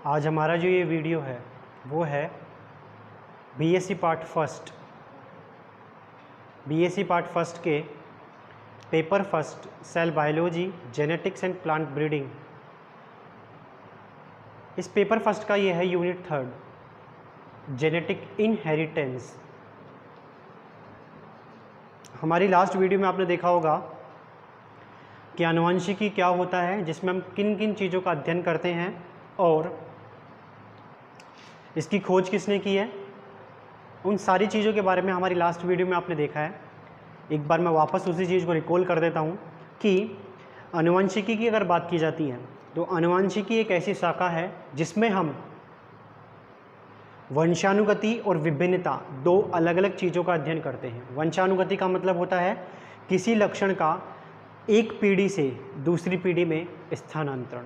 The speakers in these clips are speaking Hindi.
आज हमारा जो ये वीडियो है वो है बीएससी पार्ट फर्स्ट के paper first cell biology genetics and plant breeding. इस पेपर फर्स्ट का ये है यूनिट 3 जेनेटिक इनहेरिटेंस। हमारी लास्ट वीडियो में आपने देखा होगा कि आनुवंशिकी क्या होता है, जिसमें हम किन किन चीज़ों का अध्ययन करते हैं और इसकी खोज किसने की है। उन सारी चीज़ों के बारे में हमारी लास्ट वीडियो में आपने देखा है। एक बार मैं वापस उसी चीज़ को रिकॉल कर देता हूँ कि आनुवंशिकी की अगर बात की जाती है तो आनुवंशिकी एक ऐसी शाखा है जिसमें हम वंशानुगति और विभिन्नता दो अलग अलग चीज़ों का अध्ययन करते हैं। वंशानुगति का मतलब होता है किसी लक्षण का एक पीढ़ी से दूसरी पीढ़ी में स्थानांतरण,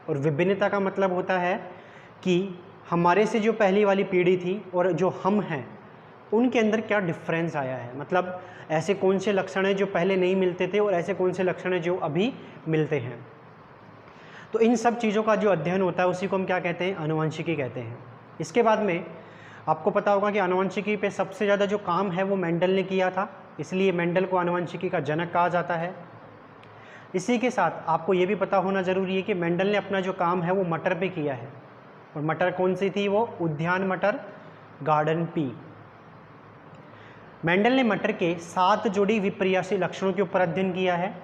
और विभिन्नता का मतलब होता है कि हमारे से जो पहली वाली पीढ़ी थी और जो हम हैं उनके अंदर क्या डिफरेंस आया है। मतलब ऐसे कौन से लक्षण हैं जो पहले नहीं मिलते थे और ऐसे कौन से लक्षण हैं जो अभी मिलते हैं। तो इन सब चीज़ों का जो अध्ययन होता है उसी को हम क्या कहते हैं, आनुवंशिकी कहते हैं। इसके बाद में आपको पता होगा कि आनुवंशिकी पे सबसे ज़्यादा जो काम है वो मेंडल ने किया था, इसलिए मेंडल को आनुवंशिकी का जनक कहा जाता है। इसी के साथ आपको ये भी पता होना ज़रूरी है कि मेंडल ने अपना जो काम है वो मटर पे किया है, और मटर कौन सी थी, वो उद्यान मटर, गार्डन पी। मेंडल ने मटर के 7 जोड़ी विपर्यासी लक्षणों के ऊपर अध्ययन किया है,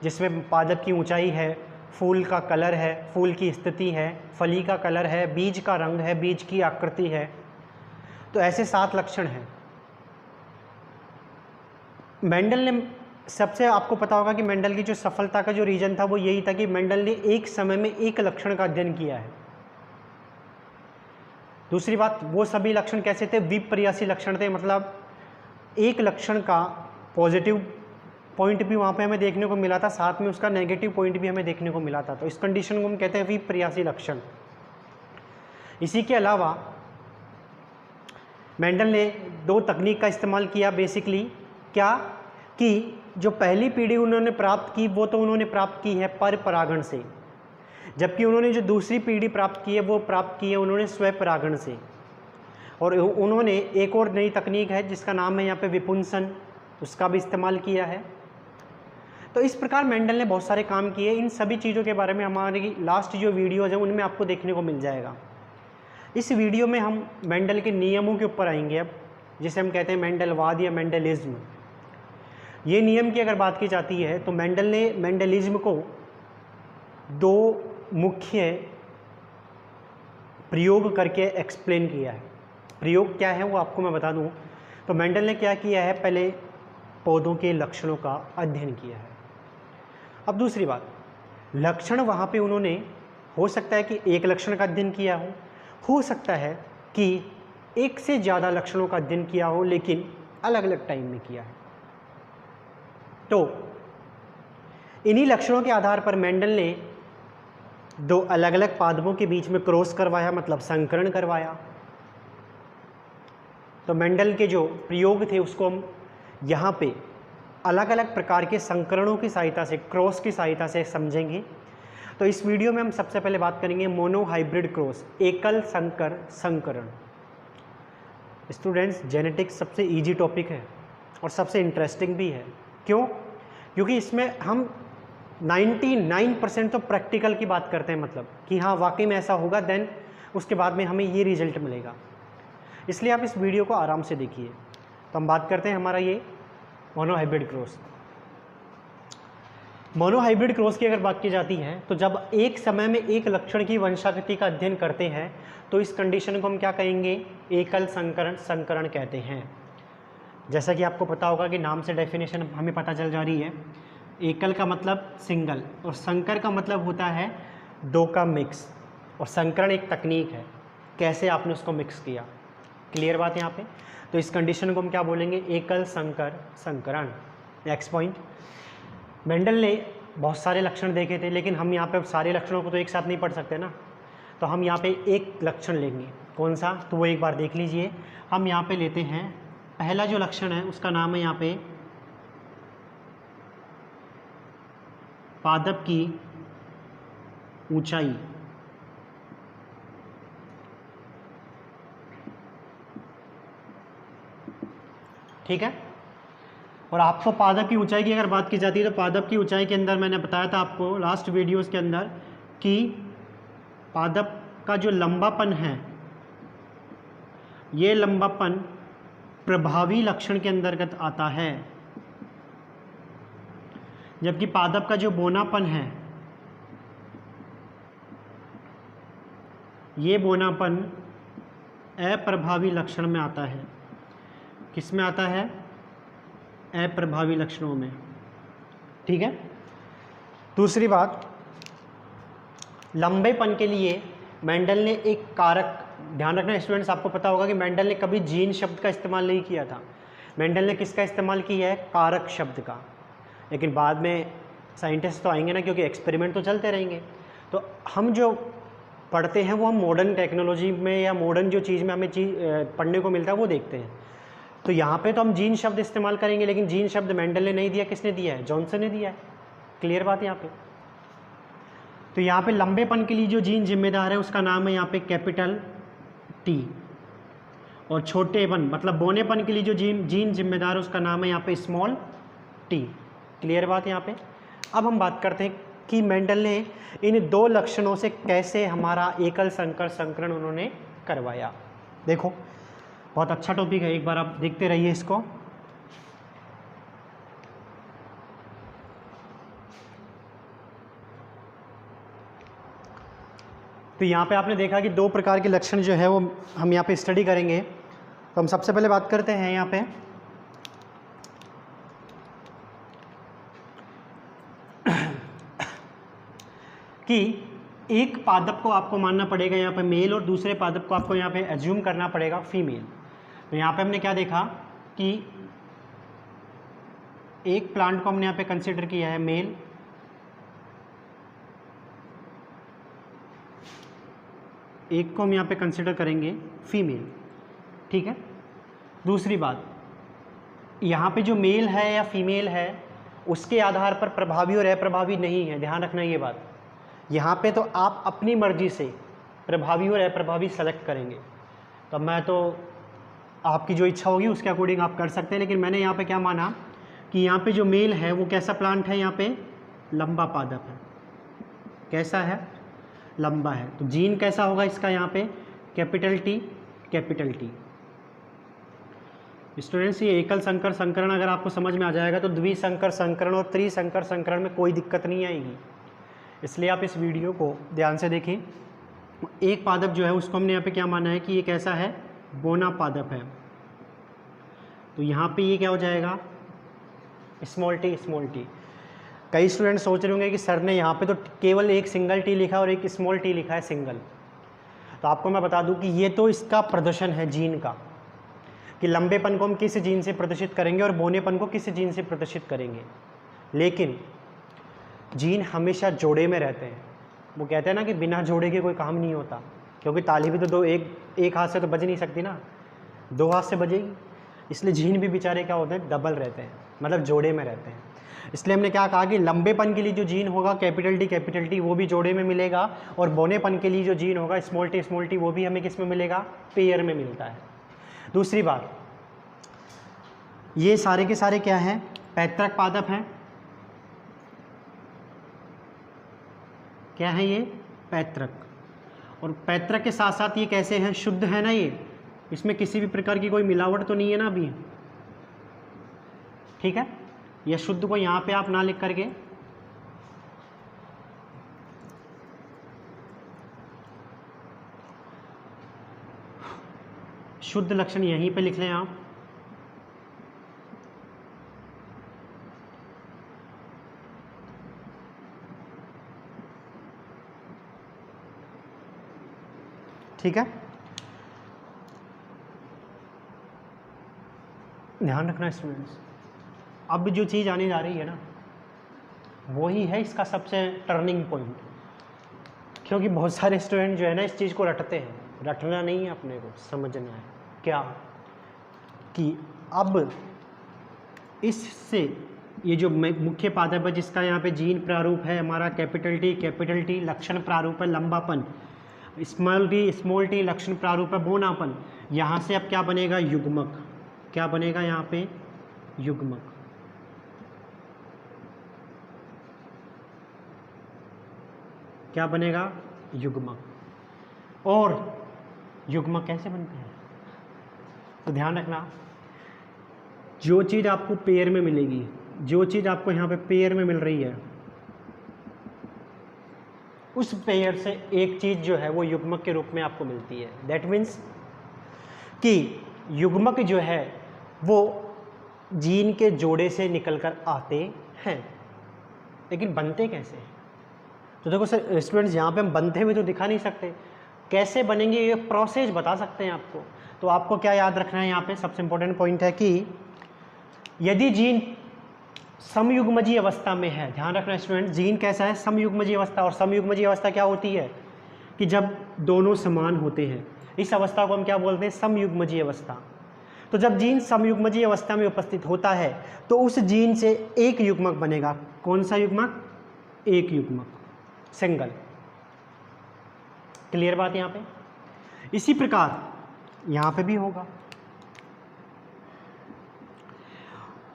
जिसमें पादप की ऊंचाई है, फूल का कलर है, फूल की स्थिति है, फली का कलर है, बीज का रंग है, बीज की आकृति है। तो ऐसे 7 लक्षण हैं। मेंडल ने सबसे, आपको पता होगा कि मेंडल की जो सफलता का जो रीजन था वो यही था कि मेंडल ने एक समय में एक लक्षण का अध्ययन किया है। दूसरी बात, वो सभी लक्षण कैसे थे, विपर्यासी लक्षण थे। मतलब एक लक्षण का पॉजिटिव पॉइंट भी वहाँ पे हमें देखने को मिला था, साथ में उसका नेगेटिव पॉइंट भी हमें देखने को मिला था। तो इस कंडीशन को हम कहते हैं विपर्यासी लक्षण। इसी के अलावा मेंडल ने 2 तकनीक का इस्तेमाल किया बेसिकली, क्या कि जो पहली पीढ़ी उन्होंने प्राप्त की वो तो उन्होंने प्राप्त की है पर परागण से, जबकि उन्होंने जो दूसरी पीढ़ी प्राप्त की है वो प्राप्त की है उन्होंने स्वपरागण से। और उन्होंने एक और नई तकनीक है जिसका नाम है यहाँ पे विपुंसन, उसका भी इस्तेमाल किया है। तो इस प्रकार मेंडल ने बहुत सारे काम किए। इन सभी चीज़ों के बारे में हमारी लास्ट जो वीडियोज़ हैं उनमें आपको देखने को मिल जाएगा। इस वीडियो में हम मेंडल के नियमों के ऊपर आएंगे अब, जिसे हम कहते हैं मेंडलवाद या मेंडलिज्म। ये नियम की अगर बात की जाती है तो मेंडल ने मेंडलिज्म को 2 मुख्य प्रयोग करके एक्सप्लेन किया है। प्रयोग क्या है वो आपको मैं बता दूं। तो मेंडल ने क्या किया है, पहले पौधों के लक्षणों का अध्ययन किया है। अब दूसरी बात, लक्षण वहाँ पे उन्होंने, हो सकता है कि एक लक्षण का अध्ययन किया हो सकता है कि एक से ज़्यादा लक्षणों का अध्ययन किया हो, लेकिन अलग अलग टाइम में किया है। तो इन्हीं लक्षणों के आधार पर मेंडल ने 2 अलग अलग पादपों के बीच में क्रॉस करवाया, मतलब संकरण करवाया। तो मेंडल के जो प्रयोग थे उसको हम यहाँ पे अलग अलग प्रकार के संकरणों की सहायता से, क्रॉस की सहायता से समझेंगे। तो इस वीडियो में हम सबसे पहले बात करेंगे मोनोहाइब्रिड क्रॉस, एकल संकर संकरण। स्टूडेंट्स, जेनेटिक्स सबसे इजी टॉपिक है और सबसे इंटरेस्टिंग भी है। क्यों? क्योंकि इसमें हम 99% तो प्रैक्टिकल की बात करते हैं, मतलब कि हाँ वाकई में ऐसा होगा, देन उसके बाद में हमें ये रिजल्ट मिलेगा। इसलिए आप इस वीडियो को आराम से देखिए। तो हम बात करते हैं हमारा ये मोनोहाइब्रिड क्रॉस। मोनोहाइब्रिड क्रॉस की अगर बात की जाती है तो जब एक समय में एक लक्षण की वंशागति का अध्ययन करते हैं तो इस कंडीशन को हम क्या कहेंगे, एकल संकरण संकरण कहते हैं। जैसा कि आपको पता होगा कि नाम से डेफिनेशन हमें पता चल जा रही है। एकल का मतलब सिंगल और संकर का मतलब होता है 2 का मिक्स, और संकरण एक तकनीक है कैसे आपने उसको मिक्स किया। क्लियर बात यहाँ पे? तो इस कंडीशन को हम क्या बोलेंगे, एकल संकर संकरण। नेक्स्ट पॉइंट, मेंडल ने बहुत सारे लक्षण देखे थे, लेकिन हम यहाँ पे सारे लक्षणों को तो एक साथ नहीं पढ़ सकते ना, तो हम यहाँ पे एक लक्षण लेंगे। कौन सा, तो वो एक बार देख लीजिए। हम यहाँ पे लेते हैं पहला जो लक्षण है उसका नाम है यहाँ पे पादप की ऊंचाई। ठीक है। और आपको पादप की ऊंचाई की अगर बात की जाती है तो पादप की ऊंचाई के अंदर मैंने बताया था आपको लास्ट वीडियोस के अंदर कि पादप का जो लंबापन है, ये लंबापन प्रभावी लक्षण के अंतर्गत आता है, जबकि पादप का जो बोनापन है, ये बोनापन अप्रभावी लक्षण में आता है। किस में आता है? अप्रभावी लक्षणों में। ठीक है। दूसरी बात, लंबेपन के लिए मेंडल ने एक कारक, ध्यान रखना स्टूडेंट्स, आपको पता होगा कि मेंडल ने कभी जीन शब्द का इस्तेमाल नहीं किया था। मेंडल ने किसका इस्तेमाल किया है? कारक शब्द का। लेकिन बाद में साइंटिस्ट तो आएंगे ना, क्योंकि एक्सपेरिमेंट तो चलते रहेंगे। तो हम जो पढ़ते हैं वो हम मॉडर्न टेक्नोलॉजी में या मॉडर्न जो चीज़ में हमें पढ़ने को मिलता है वो देखते हैं। तो यहाँ पे तो हम जीन शब्द इस्तेमाल करेंगे, लेकिन जीन शब्द मेंडल ने नहीं दिया, किसने दिया है? जॉनसन ने दिया है। क्लियर बात यहाँ पे। तो यहाँ पे लंबेपन के लिए जो जीन जिम्मेदार है उसका नाम है यहाँ पे कैपिटल टी, और छोटेपन मतलब बोनेपन के लिए जो जीन जिम्मेदार है उसका नाम है यहाँ पे स्मॉल टी। क्लियर बात यहाँ पे। अब हम बात करते हैं कि मेंडल ने इन दो लक्षणों से कैसे हमारा एकल संकर संकरण उन्होंने करवाया। देखो बहुत अच्छा टॉपिक है, एक बार आप देखते रहिए इसको। तो यहाँ पे आपने देखा कि दो प्रकार के लक्षण जो है वो हम यहाँ पे स्टडी करेंगे। तो हम सबसे पहले बात करते हैं यहाँ पे कि एक पादप को आपको मानना पड़ेगा यहाँ पे मेल, और दूसरे पादप को आपको यहाँ पे एज्यूम करना पड़ेगा फीमेल। तो यहाँ पे हमने क्या देखा कि एक प्लांट को हमने यहाँ पे कंसिडर किया है मेल, एक को हम यहाँ पे कंसिडर करेंगे फीमेल। ठीक है। दूसरी बात, यहाँ पे जो मेल है या फीमेल है उसके आधार पर प्रभावी और अप्रभावी नहीं है, ध्यान रखना ये बात। यहाँ पे तो आप अपनी मर्जी से प्रभावी और अप्रभावी सेलेक्ट करेंगे, तो मैं तो आपकी जो इच्छा होगी उसके अकॉर्डिंग आप कर सकते हैं। लेकिन मैंने यहाँ पे क्या माना कि यहाँ पे जो मेल है वो कैसा प्लांट है? यहाँ पे लंबा पादप है। कैसा है? लंबा है। तो जीन कैसा होगा इसका? यहाँ पे capital T, capital T. Students ये एकल संकर संकरण अगर आपको समझ में आ जाएगा तो द्विसंकर संकरण और त्रिसंकर संकरण में कोई दिक्कत नहीं आएगी। इसलिए आप इस वीडियो को ध्यान से देखें। एक पादप जो है उसको हमने यहाँ पे क्या माना है कि ये कैसा है? बोना पादप है। तो यहाँ पे ये क्या हो जाएगा? Small T, small T. कई स्टूडेंट सोच रहे होंगे कि सर ने यहाँ पे तो केवल एक सिंगल टी लिखा और एक स्मॉल टी लिखा है, सिंगल। तो आपको मैं बता दूं कि ये तो इसका प्रदर्शन है जीन का, कि लंबेपन को हम किस जीन से प्रदर्शित करेंगे और बोनेपन को किस जीन से प्रदर्शित करेंगे। लेकिन जीन हमेशा जोड़े में रहते हैं। वो कहते हैं ना कि बिना जोड़े के कोई काम नहीं होता, क्योंकि ताली भी तो एक हाथ से तो बज नहीं सकती ना, दो हाथ से बजेगी। इसलिए जीन भी बेचारे क्या होते हैं? डबल रहते हैं, मतलब जोड़े में रहते हैं। इसलिए हमने क्या कहा कि लंबेपन के लिए जो जीन होगा कैपिटल टी वो भी जोड़े में मिलेगा, और बोनेपन के लिए जो जीन होगा स्मॉल टी वो भी हमें किस में मिलेगा? पेयर में मिलता है। दूसरी बात, ये सारे के सारे क्या हैं? पैतृक पादप हैं। क्या है ये? पैतृक। और पैतृक के साथ साथ ये कैसे हैं? शुद्ध है ना ये, इसमें किसी भी प्रकार की कोई मिलावट तो नहीं है ना अभी। ठीक है। यह शुद्ध को यहाँ पे आप ना लिख करके शुद्ध लक्षण यहीं पे लिख लें आप। ठीक है। ध्यान रखना स्टूडेंट्स, अब जो चीज़ आने जा रही है ना वही है इसका सबसे टर्निंग पॉइंट। क्योंकि बहुत सारे स्टूडेंट जो है ना इस चीज़ को रटते हैं, रटना नहीं है, अपने को समझना है क्या कि अब इससे ये जो मुख्य पादप है जिसका यहाँ पे जीन प्रारूप है हमारा कैपिटल टी, लक्षण प्रारूप है लंबापन, स्मॉल टी लक्षण प्रारूप है बोनापन। यहाँ से अब क्या बनेगा? युग्मक। क्या बनेगा यहाँ पे, युग्मक। क्या बनेगा, युग्मक। और युग्मक कैसे बनते हैं, तो ध्यान रखना, जो चीज़ आपको पेयर में मिलेगी, जो चीज़ आपको यहाँ पे पेयर में मिल रही है, उस पेयर से एक चीज़ जो है वो युग्मक के रूप में आपको मिलती है। दैट मीन्स कि युग्मक जो है वो जीन के जोड़े से निकलकर आते हैं, लेकिन बनते कैसे हैं? तो देखो सर स्टूडेंट्स, यहाँ पे हम बनते हुए तो दिखा नहीं सकते, कैसे बनेंगे ये प्रोसेस बता सकते हैं आपको। तो आपको क्या याद रखना है, यहाँ पे सबसे इंपॉर्टेंट पॉइंट है कि यदि जीन समयुग्मजीय अवस्था में है, ध्यान रखना स्टूडेंट, जीन कैसा है, समयुग्मजीय अवस्था। और समयुग्मजीय अवस्था क्या होती है कि जब दोनों समान होते हैं, इस अवस्था को हम क्या बोलते हैं, समयुग्मजीय अवस्था। तो जब जीन समयुग्मजीय अवस्था में उपस्थित होता है तो उस जीन से एक युग्मक बनेगा। कौन सा युग्मक, एक युग्मक, सिंगल। क्लियर बात यहाँ पे। इसी प्रकार यहाँ पे भी होगा,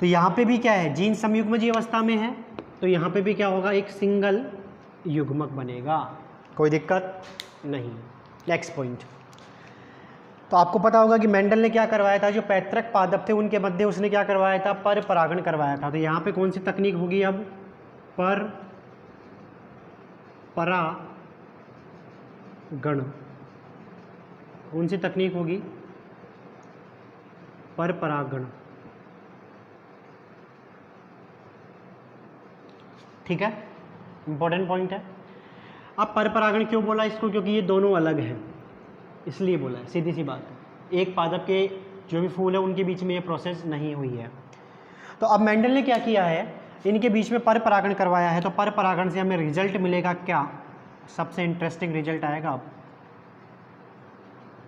तो यहाँ पे भी क्या है, जीन समयुग्मजीय अवस्था में है तो यहाँ पे भी क्या होगा, एक सिंगल युग्मक बनेगा, कोई दिक्कत नहीं। नेक्स्ट पॉइंट, तो आपको पता होगा कि मेंडल ने क्या करवाया था, जो पैतृक पादप थे उनके मध्य उसने क्या करवाया था, पर परागण करवाया था। तो यहाँ पे कौन सी तकनीक होगी अब, पर परागण, कौन सी तकनीक होगी, पर परागण। ठीक है, इंपॉर्टेंट पॉइंट है। अब पर परागण क्यों बोला इसको, क्योंकि ये दोनों अलग हैं इसलिए बोला है, सीधी सी बात है। एक पादप के जो भी फूल है उनके बीच में ये प्रोसेस नहीं हुई है। तो अब मेंडल ने क्या किया है, इनके बीच में पर परागण करवाया है। तो पर परागण से हमें रिजल्ट मिलेगा क्या, सबसे इंटरेस्टिंग रिजल्ट आएगा। अब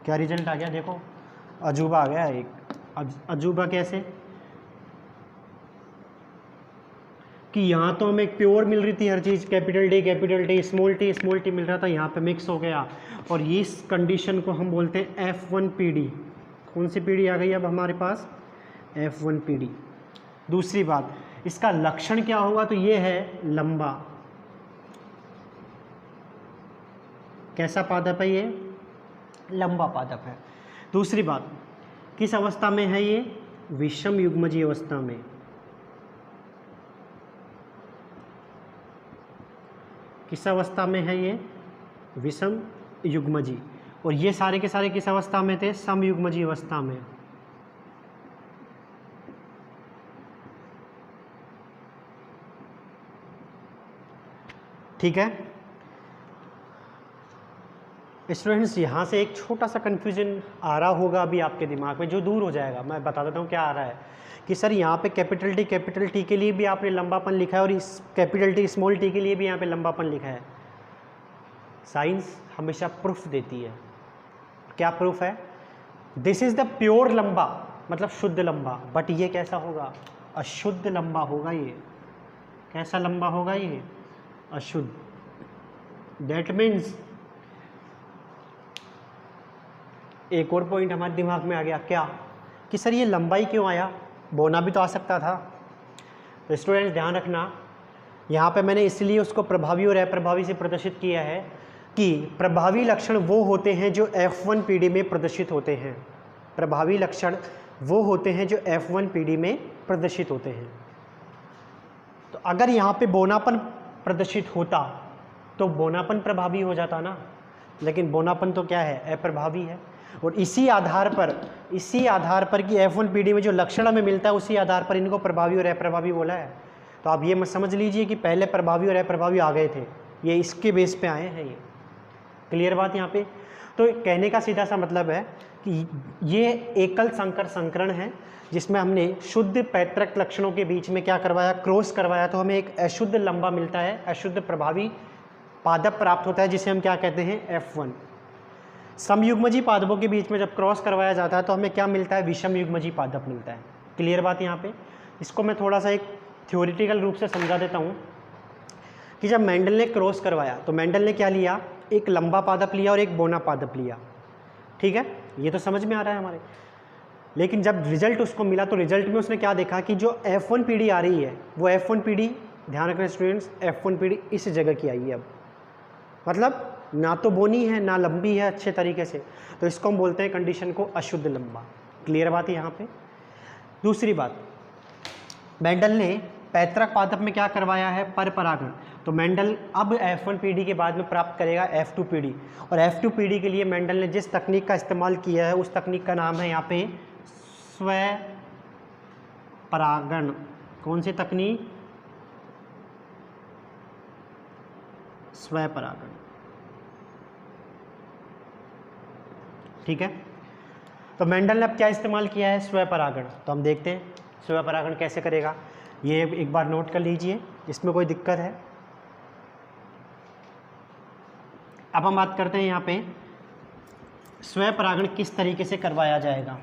क्या रिजल्ट आ गया, देखो अजूबा आ गया एक। अजूबा कैसे कि यहाँ तो हमें प्योर मिल रही थी हर चीज़, कैपिटल डी स्मॉल टी मिल रहा था, यहाँ पे मिक्स हो गया। और ये इस कंडीशन को हम बोलते हैं F1PD। कौन सी पीढ़ी आ गई अब हमारे पास, F1PD। दूसरी बात, इसका लक्षण क्या होगा, तो ये है लंबा। कैसा पादप है ये, लंबा पादप है। दूसरी बात, किस अवस्था में है ये, विषम युग्मजीय अवस्था में। किस अवस्था में है ये, विषम युग्मजी। और ये सारे के सारे किस अवस्था में थे, समयुग्मजी अवस्था में। ठीक है स्टूडेंट्स, यहाँ से एक छोटा सा कन्फ्यूजन आ रहा होगा अभी आपके दिमाग में, जो दूर हो जाएगा। मैं बता देता हूँ क्या आ रहा है कि सर यहाँ पे कैपिटल टी के लिए भी आपने लंबापन लिखा है और इस कैपिटल टी स्मॉल टी के लिए भी यहाँ पे लंबापन लिखा है। साइंस हमेशा प्रूफ देती है। क्या प्रूफ है, दिस इज द प्योर लंबा, मतलब शुद्ध लंबा। बट ये कैसा होगा, अशुद्ध लंबा होगा। ये कैसा लंबा होगा, ये अशुद्ध। दैट मीन्स एक और पॉइंट हमारे दिमाग में आ गया, क्या कि सर ये लंबाई क्यों आया, बोना भी तो आ सकता था। तो स्टूडेंट्स ध्यान रखना, यहाँ पे मैंने इसलिए उसको प्रभावी और अप्रभावी से प्रदर्शित किया है कि प्रभावी लक्षण वो होते हैं जो F1PD में प्रदर्शित होते हैं। प्रभावी लक्षण वो होते हैं जो F1PD में प्रदर्शित होते हैं। तो अगर यहाँ पे बोनापन प्रदर्शित होता तो बोनापन प्रभावी हो जाता ना, लेकिन बोनापन तो क्या है, अप्रभावी है। और इसी आधार पर कि F1PD में जो लक्षण हमें मिलता है उसी आधार पर इनको प्रभावी और अप्रभावी बोला है। तो आप ये मत समझ लीजिए कि पहले प्रभावी और अप्रभावी आ गए थे, ये इसके बेस पे आए हैं। ये क्लियर बात यहाँ पे। तो कहने का सीधा सा मतलब है कि ये एकल संकर संकरण है जिसमें हमने शुद्ध पैतृक लक्षणों के बीच में क्या करवाया, क्रॉस करवाया। तो हमें एक अशुद्ध लंबा मिलता है, अशुद्ध प्रभावी पादप प्राप्त होता है जिसे हम क्या कहते हैं, F1। समयुग्मजी पादपों के बीच में जब क्रॉस करवाया जाता है तो हमें क्या मिलता है, विषम युग्मजी पादप मिलता है। क्लियर बात यहाँ पे। इसको मैं थोड़ा सा एक थ्योरेटिकल रूप से समझा देता हूँ कि जब मेंडल ने क्रॉस करवाया तो मेंडल ने क्या लिया, एक लंबा पादप लिया और एक बोना पादप लिया। ठीक है, ये तो समझ में आ रहा है हमारे। लेकिन जब रिजल्ट उसको मिला तो रिजल्ट में उसने क्या देखा कि जो F1 पीढ़ी आ रही है वो F1 पीढ़ी, ध्यान रखना स्टूडेंट्स, F1 पीढ़ी इस जगह की आई है। अब मतलब ना तो बोनी है ना लंबी है अच्छे तरीके से, तो इसको हम बोलते हैं कंडीशन को अशुद्ध लंबा। क्लियर बात है यहाँ पे। दूसरी बात, मेंडल ने पैतृक पादप में क्या करवाया है, पर परागण। तो मेंडल अब F1 पीढ़ी के बाद में प्राप्त करेगा F2 पीढ़ी, और F2 पीढ़ी के लिए मेंडल ने जिस तकनीक का इस्तेमाल किया है उस तकनीक का नाम है यहाँ पे स्व परागण। कौन सी तकनीक? स्व परागण। ठीक है, तो मेंडल ने अब क्या इस्तेमाल किया है, स्व परागण। तो हम देखते हैं स्व परागण कैसे करेगा, ये एक बार नोट कर लीजिए, इसमें कोई दिक्कत है। अब हम बात करते हैं यहाँ पे स्व परागण किस तरीके से करवाया जाएगा।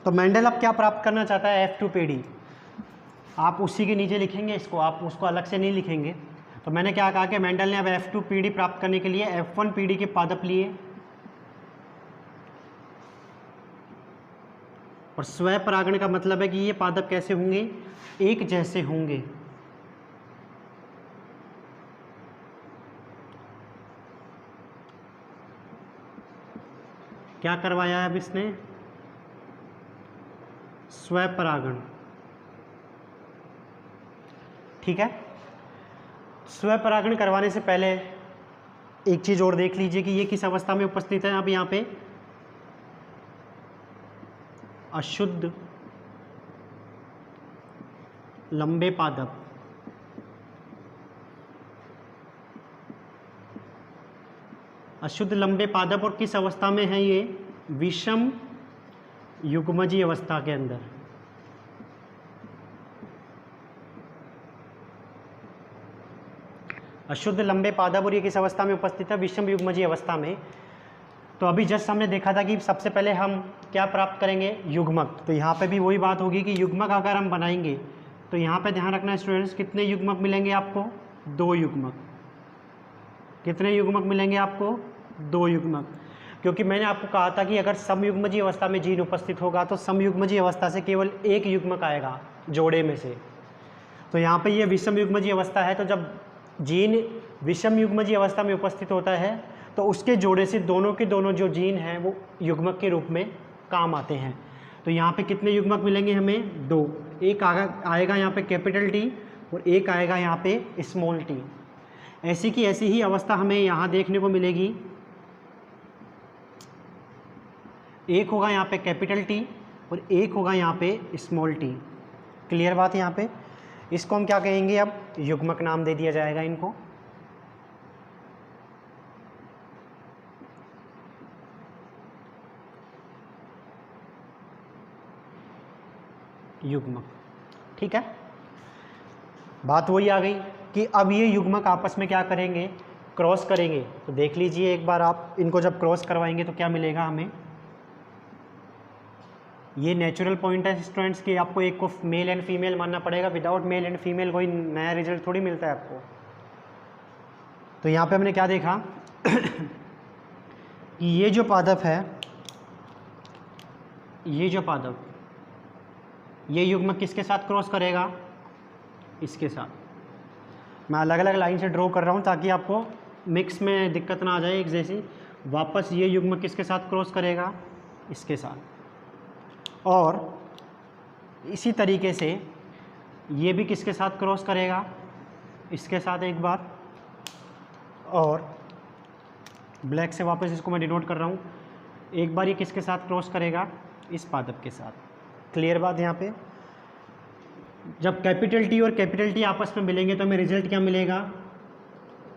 तो मेंडल अब क्या प्राप्त करना चाहता है, F2 पीढ़ी। आप उसी के नीचे लिखेंगे इसको, आप उसको अलग से नहीं लिखेंगे। तो मैंने क्या कहा कि मेंडल ने अब F2 पीढ़ी प्राप्त करने के लिए F1 पीढ़ी के पादप लिए, और स्व परागण का मतलब है कि ये पादप कैसे होंगे, एक जैसे होंगे। क्या करवाया है अब इसने, स्व परागण। ठीक है, स्व परागण करवाने से पहले एक चीज और देख लीजिए कि ये किस अवस्था में उपस्थित है। अब यहाँ पे अशुद्ध लंबे पादप, अशुद्ध लंबे पादप, और किस अवस्था में है ये, विषम युग्मजीय अवस्था के अंदर। अशुद्ध लंबे पादप और ये किस अवस्था में उपस्थित है, विषम युग्मजीय अवस्था में। तो अभी जस्ट हमने देखा था कि सबसे पहले हम क्या प्राप्त करेंगे, युग्मक। तो यहाँ पे भी वही बात होगी कि युग्मक अगर हम बनाएंगे तो यहाँ पे ध्यान रखना स्टूडेंट्स, कितने युग्मक मिलेंगे आपको, 2 युग्मक। कितने युग्मक मिलेंगे आपको, 2 युग्मक। क्योंकि मैंने आपको कहा था कि अगर समयुग्मजीय अवस्था में जीन उपस्थित होगा तो समयुग्मजीय अवस्था से केवल एक युग्मक आएगा जोड़े में से। तो यहाँ पे ये विषम युग्मजीय अवस्था है, तो जब जीन विषम युग्मजीय अवस्था में उपस्थित होता है तो उसके जोड़े से दोनों के दोनों जो जीन हैं वो युग्मक के रूप में काम आते हैं। तो यहाँ पे कितने युग्मक मिलेंगे हमें, 2। एक आएगा यहाँ पे कैपिटल टी और एक आएगा यहाँ पे स्मॉल टी। ऐसी की ऐसी ही अवस्था हमें यहाँ देखने को मिलेगी। एक होगा यहाँ पे कैपिटल टी और एक होगा यहाँ पे स्मॉल टी। क्लियर बात है यहाँ पे। इसको हम क्या कहेंगे, अब युग्मक नाम दे दिया जाएगा इनको। युग्मक। ठीक है, बात वही आ गई कि अब ये युग्मक आपस में क्या करेंगे, क्रॉस करेंगे। तो देख लीजिए एक बार आप इनको जब क्रॉस करवाएंगे तो क्या मिलेगा हमें। ये नेचुरल पॉइंट है स्टूडेंट्स कि आपको एक को मेल एंड फीमेल मानना पड़ेगा। विदाउट मेल एंड फीमेल कोई नया रिजल्ट थोड़ी मिलता है आपको। तो यहाँ पे हमने क्या देखा कि ये जो पादप है, ये जो पादप, ये युग्मक किसके साथ क्रॉस करेगा, इसके साथ। मैं अलग अलग लाइन से ड्रॉ कर रहा हूँ ताकि आपको मिक्स में दिक्कत ना आ जाए एक जैसी। वापस ये युग्मक किसके साथ क्रॉस करेगा, इसके साथ। और इसी तरीके से ये भी किसके साथ क्रॉस करेगा, इसके साथ एक बार। और ब्लैक से वापस इसको मैं डिनोट कर रहा हूँ, एक बार ये किसके साथ क्रॉस करेगा, इस पादप के साथ। क्लियर बात यहाँ पे। जब कैपिटल टी और कैपिटल टी आपस में मिलेंगे तो हमें रिजल्ट क्या मिलेगा,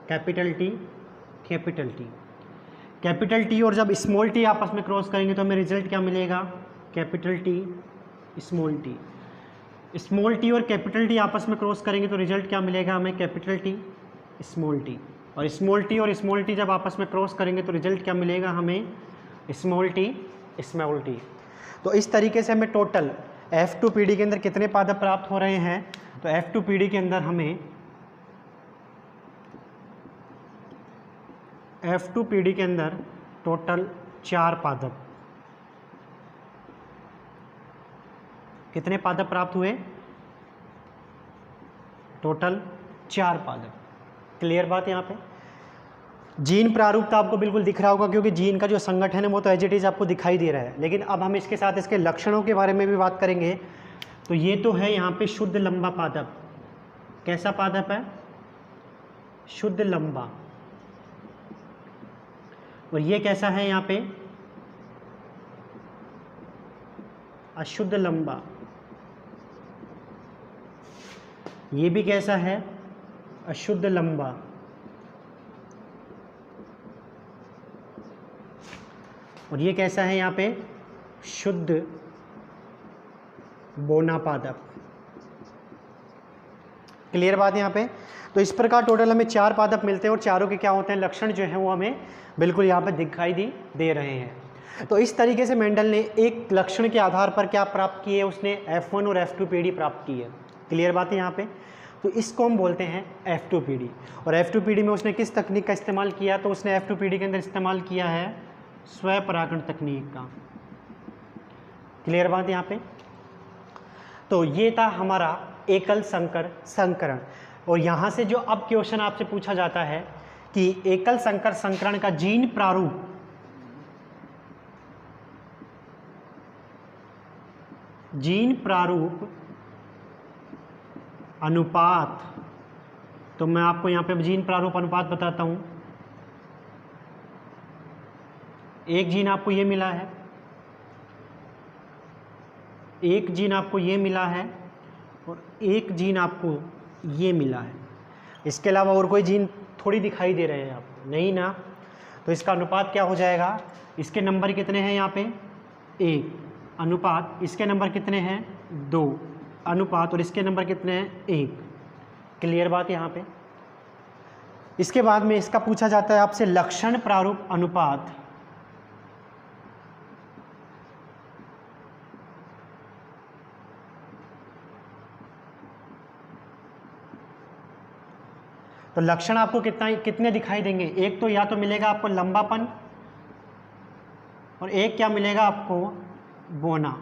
capital T capital T. Capital T और जब स्मॉल टी आपस में क्रॉस करेंगे तो हमें रिजल्ट क्या मिलेगा, capital T small T. Small T और कैपिटल टी आपस में क्रॉस करेंगे तो रिजल्ट क्या मिलेगा हमें, कैपिटल टी स्मॉल टी, और स्मॉल टी जब आपस में क्रॉस करेंगे तो रिजल्ट क्या मिलेगा हमें, स्मॉल टी स्मॉल टी। तो इस तरीके से हमें टोटल F2PD के अंदर कितने पादप प्राप्त हो रहे हैं, तो F2PD के अंदर हमें F2PD के अंदर टोटल 4 पादप, कितने पादप प्राप्त हुए, टोटल 4 पादप। क्लियर बात यहाँ पे। जीन प्रारूप तो आपको बिल्कुल दिख रहा होगा क्योंकि जीन का जो संगठन है वो तो एज इट इज आपको दिखाई दे रहा है, लेकिन अब हम इसके साथ इसके लक्षणों के बारे में भी बात करेंगे। तो ये तो है यहाँ पे शुद्ध लंबा पादप, कैसा पादप है, शुद्ध लंबा, और ये कैसा है यहाँ पे, अशुद्ध लंबा। ये भी कैसा है, अशुद्ध लंबा। और ये कैसा है यहाँ पे, शुद्ध बोना पादप। क्लियर बात यहाँ पे। तो इस प्रकार टोटल हमें 4 पादप मिलते हैं और चारों के क्या होते हैं, लक्षण जो है वो हमें बिल्कुल यहाँ पे दिखाई दे रहे हैं। तो इस तरीके से मेंडल ने एक लक्षण के आधार पर क्या प्राप्त किए, उसने F1 और F2PD प्राप्त की है। क्लियर बात है यहाँ पे। तो इसको हम बोलते हैं F2PD। और F2PD में उसने किस तकनीक का इस्तेमाल किया, तो उसने F2PD के अंदर इस्तेमाल किया है स्वपरागण तकनीक का। क्लियर बात यहाँ पे। तो ये था हमारा एकल संकर संकरण। और यहाँ से जो अब क्वेश्चन आपसे पूछा जाता है कि एकल संकर संकरण का जीन प्रारूप अनुपात, तो मैं आपको यहाँ पे जीन प्रारूप अनुपात बताता हूँ। एक जीन आपको ये मिला है, एक जीन आपको ये मिला है, और एक जीन आपको ये मिला है। इसके अलावा और कोई जीन थोड़ी दिखाई दे रहे हैं आपको, नहीं ना। तो इसका अनुपात क्या हो जाएगा, इसके नंबर कितने हैं यहाँ पे, 1 अनुपात, इसके नंबर कितने हैं, 2 अनुपात, और इसके नंबर कितने हैं, 1। क्लियर बात यहाँ पे। इसके बाद में इसका पूछा जाता है आपसे लक्षण प्रारूप अनुपात। तो लक्षण आपको कितने दिखाई देंगे, एक तो या तो मिलेगा आपको लंबापन, और एक क्या मिलेगा आपको, बोना।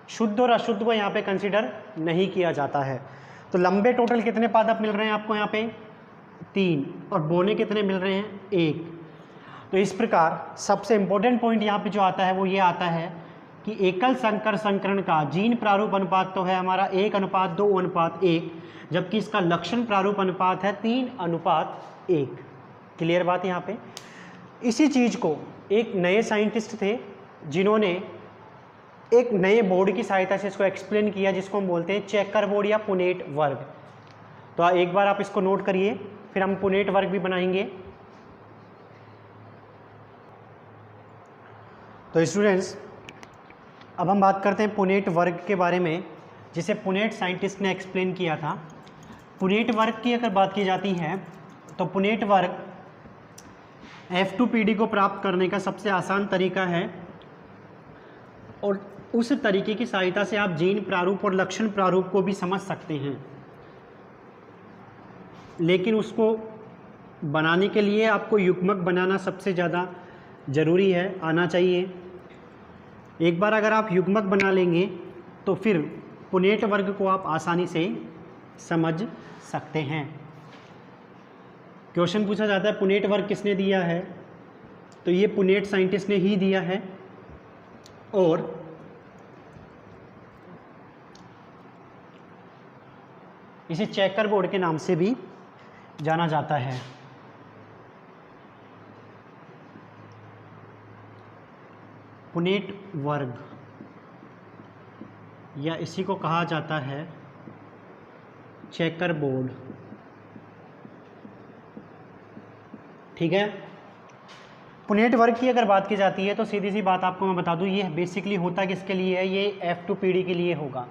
शुद्ध और अशुद्ध को यहाँ पे कंसीडर नहीं किया जाता है। तो लंबे टोटल कितने पादप मिल रहे हैं आपको यहाँ पे, 3, और बोने कितने मिल रहे हैं, 1। तो इस प्रकार सबसे इंपॉर्टेंट पॉइंट यहाँ पे जो आता है वो ये आता है कि एकल संकर संकरण का जीन प्रारूप अनुपात तो है हमारा 1:2:1, जबकि इसका लक्षण प्रारूप अनुपात है 3:1। क्लियर बात यहाँ पे। इसी चीज़ को एक नए साइंटिस्ट थे जिन्होंने एक नए बोर्ड की सहायता से इसको एक्सप्लेन किया, जिसको हम बोलते हैं चेकर बोर्ड या पुनेट वर्ग। तो एक बार आप इसको नोट करिए, फिर हम पुनेट वर्ग भी बनाएंगे। तो स्टूडेंट्स, अब हम बात करते हैं पुनेट वर्ग के बारे में, जिसे पुनेट साइंटिस्ट ने एक्सप्लेन किया था। पुनेट वर्ग की अगर बात की जाती है तो पुनेट वर्ग F2PD को प्राप्त करने का सबसे आसान तरीका है, और उस तरीके की सहायता से आप जीन प्रारूप और लक्षण प्रारूप को भी समझ सकते हैं। लेकिन उसको बनाने के लिए आपको युग्मक बनाना सबसे ज़्यादा ज़रूरी है, आना चाहिए। एक बार अगर आप युग्मक बना लेंगे तो फिर पुनेट वर्ग को आप आसानी से समझ सकते हैं। क्वेश्चन पूछा जाता है पुनेट वर्ग किसने दिया है, तो ये पुनेट साइंटिस्ट ने ही दिया है, और इसे चेकर बोर्ड के नाम से भी जाना जाता है। पुनेट वर्ग, या इसी को कहा जाता है चेकर बोर्ड। ठीक है। पुनेट वर्ग की अगर बात की जाती है तो सीधी सी बात आपको मैं बता दूं, ये बेसिकली होता किसके लिए है, ये F2PD के लिए होगा।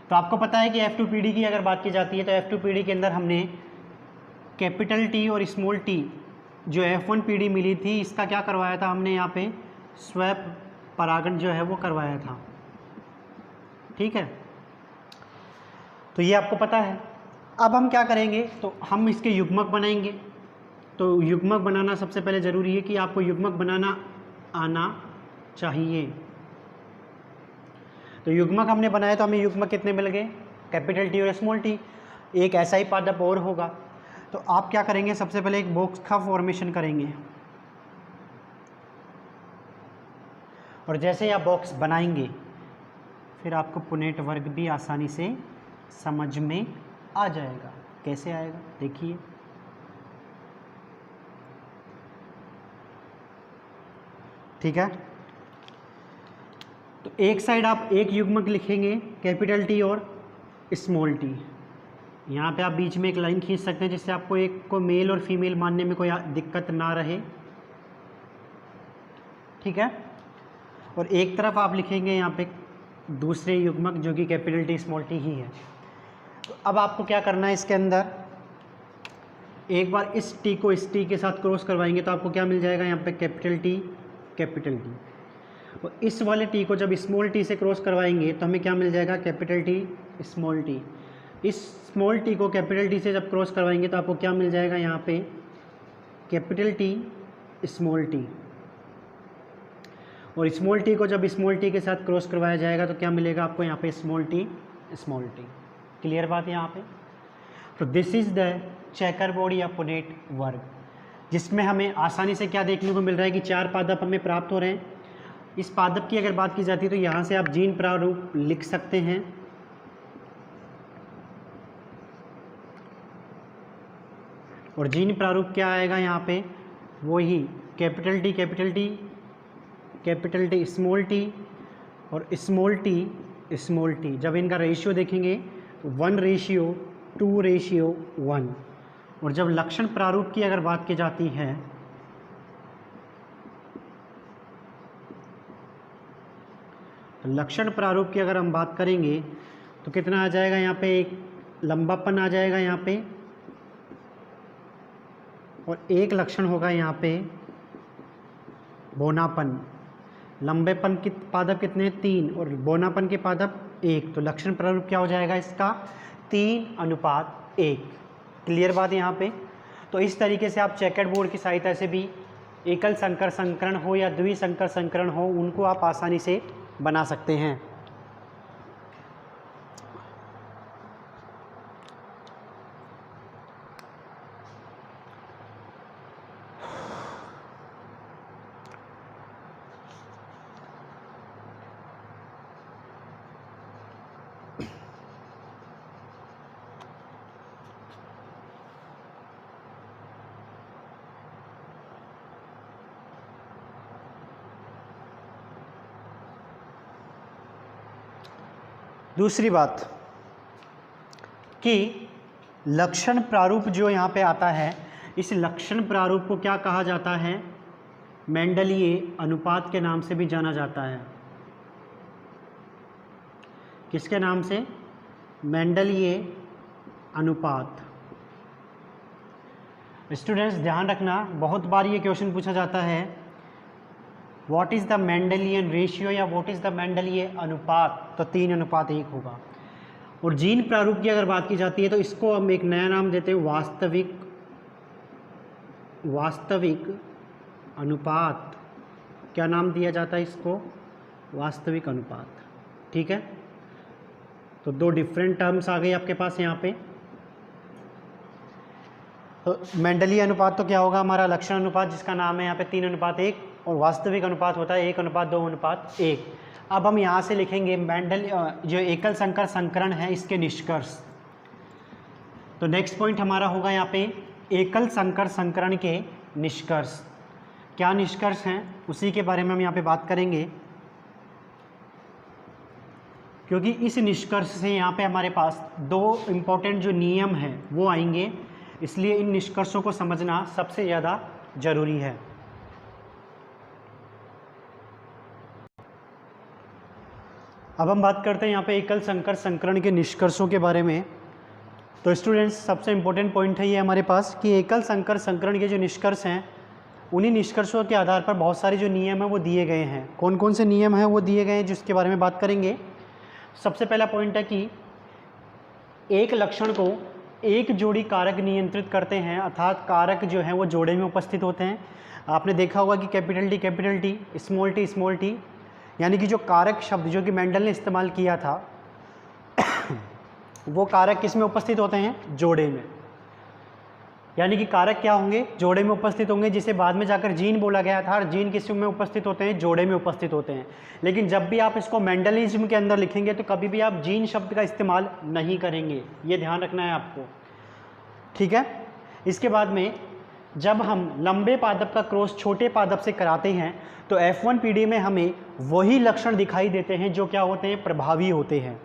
तो आपको पता है कि F2PD की अगर बात की जाती है तो F2PD के अंदर हमने कैपिटल T और स्मॉल t जो F1PD मिली थी, इसका क्या करवाया था हमने यहाँ पे स्वैप परागण जो है वो करवाया था। ठीक है, तो ये आपको पता है। अब हम क्या करेंगे, तो हम इसके युग्मक बनाएंगे। तो युग्मक बनाना सबसे पहले ज़रूरी है कि आपको युग्मक बनाना आना चाहिए। तो युग्मक हमने बनाया तो हमें युग्मक कितने मिल गए, कैपिटल T और स्मॉल t। एक ऐसा ही पादप और होगा, तो आप क्या करेंगे, सबसे पहले एक बॉक्स का फॉर्मेशन करेंगे, और जैसे ही आप बॉक्स बनाएंगे फिर आपको पुनेट वर्ग भी आसानी से समझ में आ जाएगा। कैसे आएगा देखिए, ठीक है। तो एक साइड आप एक युग्मक लिखेंगे कैपिटल T और स्मॉल t। यहाँ पे आप बीच में एक लाइन खींच सकते हैं जिससे आपको एक को मेल और फीमेल मानने में कोई दिक्कत ना रहे। ठीक है, और एक तरफ आप लिखेंगे यहाँ पे दूसरे युग्मक जो कि कैपिटल T स्मॉल t ही है। तो अब आपको क्या करना है, इसके अंदर एक बार इस T को इस T के साथ क्रॉस करवाएंगे तो आपको क्या मिल जाएगा, यहाँ पे कैपिटल T कैपिटल T। और इस वाले T को जब स्मॉल t से क्रॉस करवाएंगे तो हमें क्या मिल जाएगा, कैपिटल T स्मॉल t। इस स्मॉल t को कैपिटल T से जब क्रॉस करवाएंगे तो आपको क्या मिल जाएगा, यहाँ पे कैपिटल T स्मॉल t। और स्मॉल t को जब स्मॉल t के साथ क्रॉस करवाया जाएगा तो क्या मिलेगा आपको, यहाँ पे small t small t। Clear बात है यहाँ पे। तो this is the checker board या पुनेट वर्ग, जिसमें हमें आसानी से क्या देखने को मिल रहा है कि 4 पादप हमें प्राप्त हो रहे हैं। इस पादप की अगर बात की जाती है तो यहाँ से आप जीन प्रारूप लिख सकते हैं। और जीन प्रारूप क्या आएगा यहाँ पे, वही capital T capital T capital T small t और स्मॉल t स्मॉल t। जब इनका रेशियो देखेंगे 1:2:1। और जब लक्षण प्रारूप की अगर बात की जाती है तो लक्षण प्रारूप की अगर हम बात करेंगे तो कितना आ जाएगा, यहाँ पे एक लंबापन आ जाएगा यहाँ पे, और एक लक्षण होगा यहाँ पे बौनापन। लंबेपन के पादप कितने, 3, और बौनापन के पादप 1। तो लक्षण प्रारूप क्या हो जाएगा इसका, 3:1। क्लियर बात यहाँ पे। तो इस तरीके से आप चेकर्ड बोर्ड की सहायता से भी एकल संकर संकरण हो या द्विसंकर संकरण हो, उनको आप आसानी से बना सकते हैं। दूसरी बात कि लक्षण प्रारूप जो यहाँ पे आता है, इस लक्षण प्रारूप को क्या कहा जाता है, मेंडलीय अनुपात के नाम से भी जाना जाता है। किसके नाम से, मेंडलीय अनुपात। स्टूडेंट्स ध्यान रखना, बहुत बार ये क्वेश्चन पूछा जाता है, what is the Mendelian ratio या व्हाट इज़ द मेंडलीय अनुपात। तो 3:1 होगा। और जीन प्रारूप की अगर बात की जाती है तो इसको हम एक नया नाम देते हैं, वास्तविक अनुपात। क्या नाम दिया जाता है इसको, वास्तविक अनुपात। ठीक है, तो 2 डिफरेंट टर्म्स आ गए आपके पास यहाँ पे। तो मेंडलीय अनुपात तो क्या होगा, हमारा लक्षण अनुपात जिसका नाम है यहाँ पे 3:1, और वास्तविक अनुपात होता है 1:2:1। अब हम यहाँ से लिखेंगे मेंडल जो एकल संकर संकरण है इसके निष्कर्ष। तो नेक्स्ट पॉइंट हमारा होगा यहाँ पे एकल संकर संकरण के निष्कर्ष। क्या निष्कर्ष हैं उसी के बारे में हम यहाँ पे बात करेंगे, क्योंकि इस निष्कर्ष से यहाँ पे हमारे पास 2 इम्पोर्टेंट जो नियम हैं वो आएंगे, इसलिए इन निष्कर्षों को समझना सबसे ज़्यादा जरूरी है। अब हम बात करते हैं यहाँ पे एकल संकर संकरण के निष्कर्षों के बारे में। तो स्टूडेंट्स, सबसे इम्पोर्टेंट पॉइंट है ये हमारे पास कि एकल संकर संकरण के जो निष्कर्ष हैं, उन्हीं निष्कर्षों के आधार पर बहुत सारे जो नियम हैं वो दिए गए हैं। कौन कौन से नियम हैं वो दिए गए हैं जिसके बारे में बात करेंगे। सबसे पहला पॉइंट है कि एक लक्षण को एक जोड़ी कारक नियंत्रित करते हैं, अर्थात कारक जो हैं वो जोड़े में उपस्थित होते हैं। आपने देखा होगा कि कैपिटल टी, स्मॉल टी, यानी कि जो कारक शब्द जो कि मेंडल ने इस्तेमाल किया था वो कारक किस में उपस्थित होते हैं? जोड़े में। यानी कि कारक क्या होंगे? जोड़े में उपस्थित होंगे, जिसे बाद में जाकर जीन बोला गया था। और जीन किस में उपस्थित होते हैं? जोड़े में उपस्थित होते हैं। लेकिन जब भी आप इसको मेंडलिज्म के अंदर लिखेंगे तो कभी भी आप जीन शब्द का इस्तेमाल नहीं करेंगे, ये ध्यान रखना है आपको, ठीक है। इसके बाद में जब हम लंबे पादप का क्रॉस छोटे पादप से कराते हैं तो F1 पीढ़ी में हमें वही लक्षण दिखाई देते हैं जो क्या होते हैं? प्रभावी होते हैं।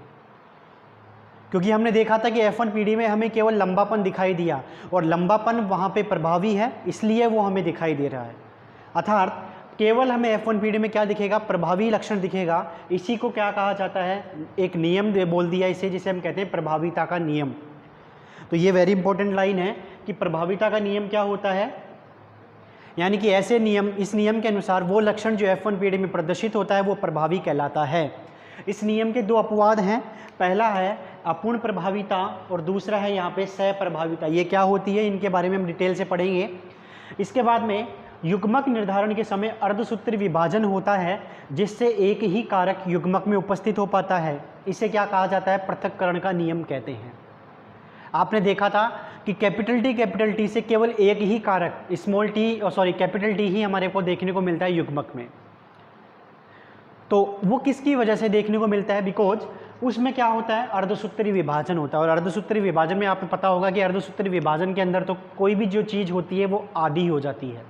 क्योंकि हमने देखा था कि F1 पीढ़ी में हमें केवल लंबापन दिखाई दिया और लंबापन वहाँ पे प्रभावी है, इसलिए वो हमें दिखाई दे रहा है। अर्थात केवल हमें F1 पीढ़ी में क्या दिखेगा? प्रभावी लक्षण दिखेगा। इसी को क्या कहा जाता है? एक नियम बोल दिया इसे, जिसे हम कहते हैं प्रभाविता का नियम। तो ये वेरी इंपॉर्टेंट लाइन है कि प्रभाविता का नियम क्या होता है, यानी कि ऐसे नियम, इस नियम के अनुसार वो लक्षण जो F1 पीढ़ी में प्रदर्शित होता है वो प्रभावी कहलाता है। इस नियम के दो अपवाद हैं, पहला है अपूर्ण प्रभाविता और दूसरा है यहाँ पे सप्रभाविता। ये क्या होती है, इनके बारे में हम डिटेल से पढ़ेंगे। इसके बाद में युग्मक निर्धारण के समय अर्धसूत्री विभाजन होता है, जिससे एक ही कारक युग्मक में उपस्थित हो पाता है। इसे क्या कहा जाता है? पृथक्करण का नियम कहते हैं। आपने देखा था कि कैपिटल टी से केवल एक ही कारक कैपिटल टी ही हमारे को देखने को मिलता है युग्मक में। तो वो किसकी वजह से देखने को मिलता है? बिकॉज उसमें क्या होता है? अर्धसूत्री विभाजन होता है। और अर्धसूत्री विभाजन में आपको पता होगा कि अर्धसूत्री विभाजन के अंदर तो कोई भी जो चीज़ होती है वो आधी हो जाती है।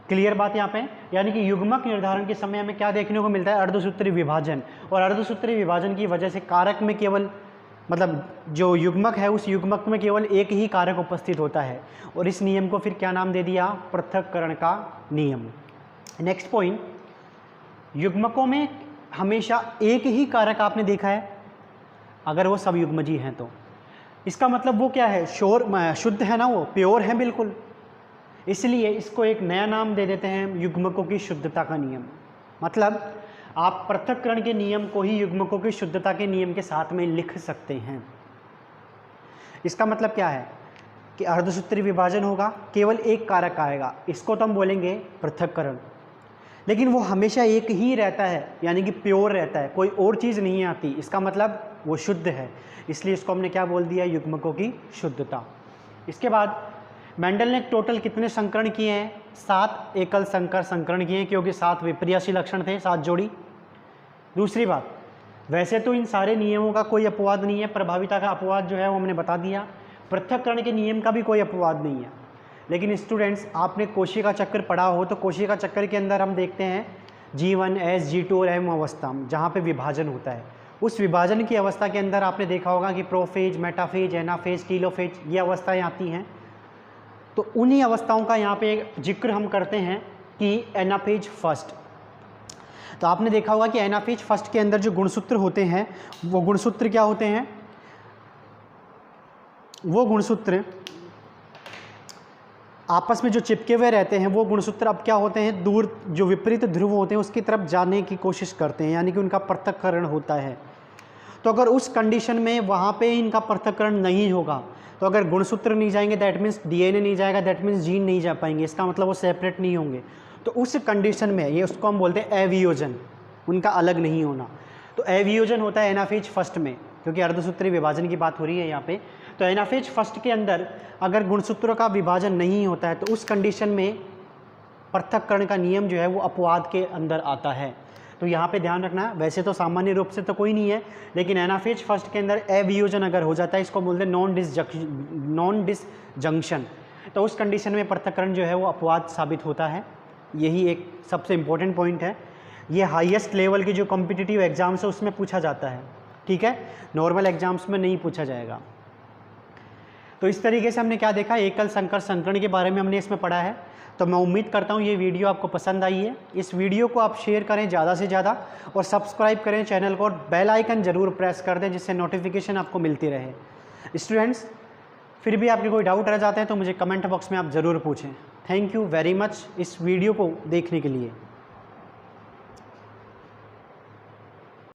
क्लियर बात यहाँ पे? यानी कि युग्मक निर्धारण के समय हमें क्या देखने को मिलता है? अर्धसूत्री विभाजन। और अर्धसूत्री विभाजन की वजह से कारक में केवल, मतलब जो युग्मक है उस युग्मक में केवल एक ही कारक उपस्थित होता है। और इस नियम को फिर क्या नाम दे दिया? पृथक्करण का नियम। नेक्स्ट पॉइंट, युग्मकों में हमेशा एक ही कारक आपने देखा है अगर वो सब युग्मजी हैं तो। इसका मतलब वो क्या है? शुद्ध है ना, वो प्योर है बिल्कुल। इसलिए इसको एक नया नाम दे देते हैं, युग्मकों की शुद्धता का नियम। मतलब आप पृथक्करण के नियम को ही युग्मकों की शुद्धता के नियम के साथ में लिख सकते हैं। इसका मतलब क्या है कि अर्धसूत्री विभाजन होगा, केवल एक कारक आएगा, इसको तो हम बोलेंगे पृथक्करण। लेकिन वो हमेशा एक ही रहता है, यानी कि प्योर रहता है, कोई और चीज़ नहीं आती। इसका मतलब वो शुद्ध है, इसलिए इसको हमने क्या बोल दिया? युग्मकों की शुद्धता। इसके बाद मेंडल ने टोटल कितने संकरण किए हैं? 7 एकल संकर संकरण किए हैं, क्योंकि 7 विपर्यासी लक्षण थे, 7 जोड़ी। दूसरी बात, वैसे तो इन सारे नियमों का कोई अपवाद नहीं है। प्रभाविता का अपवाद जो है वो हमने बता दिया। पृथक्करण के नियम का भी कोई अपवाद नहीं है। लेकिन स्टूडेंट्स, आपने कोशिका चक्र पढ़ा हो तो कोशिका चक्र के अंदर हम देखते हैं G1, S, G2 और M अवस्था, जहाँ पे विभाजन होता है। उस विभाजन की अवस्था के अंदर आपने देखा होगा कि प्रोफेज, मेटाफेज, एनाफेज, टीलोफेज, ये अवस्थाएं आती हैं। तो उन्हीं अवस्थाओं का यहाँ पे जिक्र हम करते हैं कि एनाफेज फर्स्ट। तो आपने देखा होगा कि एनाफेज फर्स्ट के अंदर जो गुणसूत्र होते हैं वो गुणसूत्र क्या होते हैं? वो गुणसूत्र आपस में जो चिपके हुए रहते हैं, वो गुणसूत्र अब क्या होते हैं? दूर जो विपरीत ध्रुव होते हैं उसकी तरफ जाने की कोशिश करते हैं, यानी कि उनका पृथक्करण होता है। तो अगर उस कंडीशन में वहाँ पे इनका पृथक्करण नहीं होगा, तो अगर गुणसूत्र नहीं जाएंगे दैट मीन्स डीएनए नहीं जाएगा, दैट मीन्स जीन नहीं जा पाएंगे, इसका मतलब वो सेपरेट नहीं होंगे। तो उस कंडीशन में ये उसको हम बोलते हैं एवियोजन, उनका अलग नहीं होना। तो एवियोजन होता है एनाफेज फर्स्ट में, क्योंकि अर्धसूत्री विभाजन की बात हो रही है यहाँ पे। तो एनाफेज फर्स्ट के अंदर अगर गुणसूत्रों का विभाजन नहीं होता है तो उस कंडीशन में पृथक्करण का नियम जो है वो अपवाद के अंदर आता है। तो यहाँ पे ध्यान रखना, वैसे तो सामान्य रूप से तो कोई नहीं है, लेकिन एनाफेज फर्स्ट के अंदर एवियोजन अगर हो जाता है, इसको बोलते हैं नॉन डिसजंक्शन, तो उस कंडीशन में पृथक्करण जो है वो अपवाद साबित होता है। यही एक सबसे इम्पोर्टेंट पॉइंट है। ये हाईएस्ट लेवल के जो कॉम्पिटिटिव एग्जाम्स है उसमें पूछा जाता है, ठीक है, नॉर्मल एग्जाम्स में नहीं पूछा जाएगा। तो इस तरीके से हमने क्या देखा? एकल संकर संकरण के बारे में हमने इसमें पढ़ा है। तो मैं उम्मीद करता हूँ ये वीडियो आपको पसंद आई है। इस वीडियो को आप शेयर करें ज़्यादा से ज़्यादा और सब्सक्राइब करें चैनल को और बेल आइकन ज़रूर प्रेस कर दें जिससे नोटिफिकेशन आपको मिलती रहे। स्टूडेंट्स, फिर भी आपके कोई डाउट रह जाते हैं तो मुझे कमेंट बॉक्स में आप ज़रूर पूछें। थैंक यू वेरी मच इस वीडियो को देखने के लिए।